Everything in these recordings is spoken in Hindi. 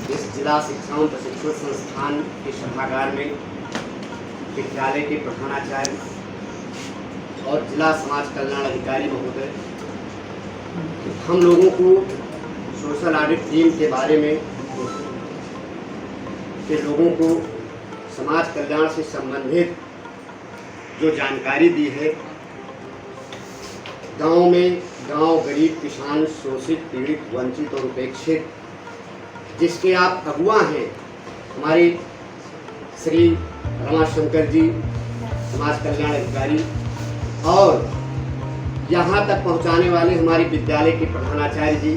इस जिला शिक्षा एवं प्रशिक्षण संस्थान के सभागार में विद्यालय के प्रधानाचार्य और जिला समाज कल्याण अधिकारी महोदय हम लोगों को सोशल ऑडिट टीम के बारे में के लोगों को समाज कल्याण से संबंधित जो जानकारी दी है, गांव गरीब किसान शोषित पीड़ित वंचित और उपेक्षित जिसके आप अगुआ हैं हमारे श्री रमाशंकर जी समाज कल्याण अधिकारी, और यहाँ तक पहुँचाने वाले हमारे विद्यालय के प्रधानाचार्य जी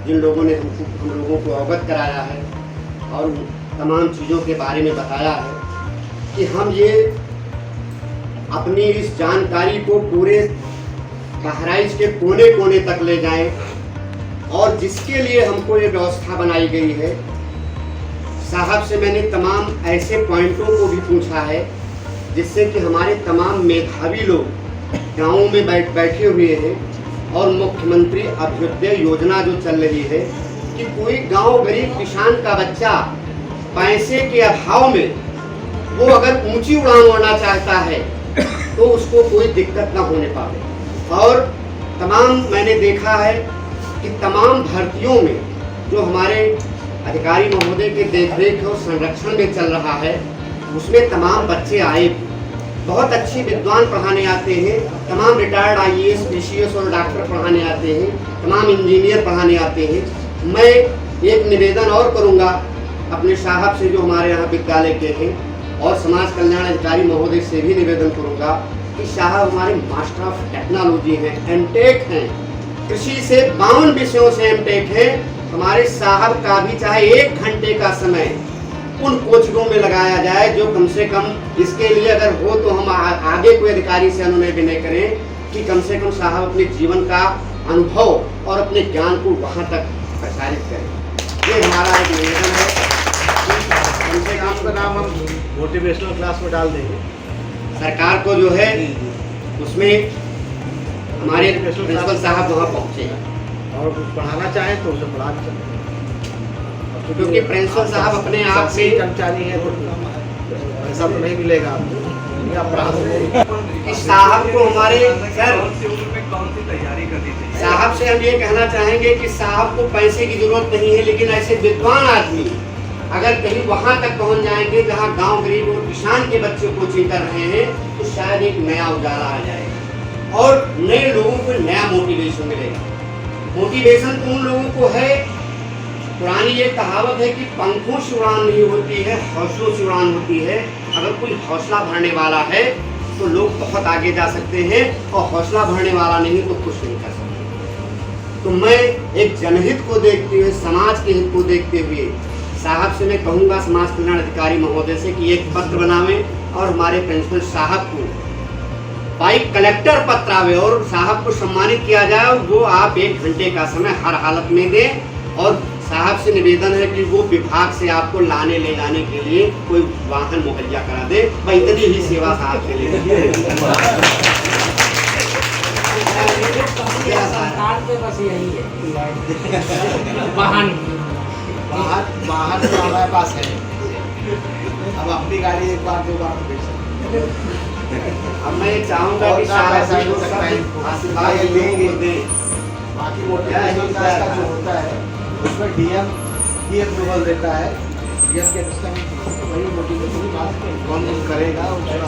जिन लोगों ने हम लोगों को अवगत कराया है और तमाम चीज़ों के बारे में बताया है कि हम ये अपनी इस जानकारी को पूरे बहराइच के कोने कोने तक ले जाएं, और जिसके लिए हमको ये व्यवस्था बनाई गई है। साहब से मैंने तमाम ऐसे पॉइंटों को भी पूछा है जिससे कि हमारे तमाम मेधावी लोग गाँवों में बैठे हुए हैं, और मुख्यमंत्री अभ्युदय योजना जो चल रही है कि कोई गांव गरीब किसान का बच्चा पैसे के अभाव में वो अगर ऊंची उड़ान उड़ना चाहता है तो उसको कोई दिक्कत ना होने पावे। और तमाम मैंने देखा है कि तमाम भर्तियों में जो हमारे अधिकारी महोदय के देखरेख और संरक्षण में चल रहा है उसमें तमाम बच्चे आए, बहुत अच्छे विद्वान पढ़ाने आते हैं, तमाम रिटायर्ड IAS, PCS और डॉक्टर पढ़ाने आते हैं, तमाम इंजीनियर पढ़ाने आते हैं। मैं एक निवेदन और करूंगा अपने साहब से जो हमारे यहाँ विद्यालय के हैं, और समाज कल्याण अधिकारी महोदय से भी निवेदन करूंगा कि साहब हमारे मास्टर ऑफ टेक्नोलॉजी हैं, एमटेक हैं, कृषि से 52 विषयों से एमटेक है। हमारे साहब का भी चाहे 1 घंटे का समय उन कोचिंगों में लगाया जाए, जो कम से कम इसके लिए अगर हो तो हम आगे कोई अधिकारी से अनुनय विनय करें कि कम से कम साहब अपने जीवन का अनुभव और अपने ज्ञान को वहाँ तक प्रसारित करें। ये हमारा एक निवेदन है। कम से कम आपका नाम हम मोटिवेशनल क्लास में डाल देंगे। सरकार को जो है उसमें हमारे प्रिंसिपल साहब वहाँ पहुँचे और कुछ पढ़ाना चाहें तो उसे पढ़ा सकते, क्योंकि प्रिंसिपल साहब अपने आप से कर्मचारी है तो ऐसा तो नहीं मिलेगा आपको। कि साहब को हमारे सर कौन सी तैयारी करनी चाहिए? साहब से हम ये कहना चाहेंगे कि साहब को पैसे की जरूरत नहीं है, लेकिन ऐसे विद्वान आदमी अगर कहीं वहां तक पहुंच जाएंगे जहां गांव गरीब और किसान के बच्चे कोचिंग कर रहे हैं तो शायद एक नया उजाला आ जाएगा और नए लोगों को नया मोटिवेशन मिलेगा। मोटिवेशन तो उन लोगों को है, पुरानी ये कहावत है कि पंखों से उड़ान नहीं होती है, हौसलों से उड़ान होती है। अगर कोई हौसला भरने वाला है तो लोग बहुत आगे जा सकते हैं, और हौसला भरने वाला नहीं तो कुछ नहीं कर सकते। तो मैं एक जनहित को देखते हुए, समाज के हित को देखते हुए साहब से मैं कहूँगा, समाज कल्याण अधिकारी महोदय से, कि एक पत्र बनावें और हमारे प्रिंसिपल साहब को बाई कलेक्टर पत्र आवे और साहब को सम्मानित किया जाए। वो आप 1 घंटे का समय हर हालत में दें, और साहब से निवेदन है कि वो विभाग से आपको लाने ले जाने के लिए कोई वाहन मुहैया करा दे। मैं इतनी ही सेवा साहब के लिए बस यही है। वाहन तो हमारे पास है, अब अपनी गाड़ी 1 बार 2 बार तो बेच सकते हैं। अब मैं ये चाहूँगा कि ऐसा हो सकता है आशीर्वाद लेंगे। बाकी मोटिवेशनल क्लास का जो होता है उसमें DM ही अप्रूवल देता है। DM के सिस्टम वही मोटिवेशन कौन करेगा उसका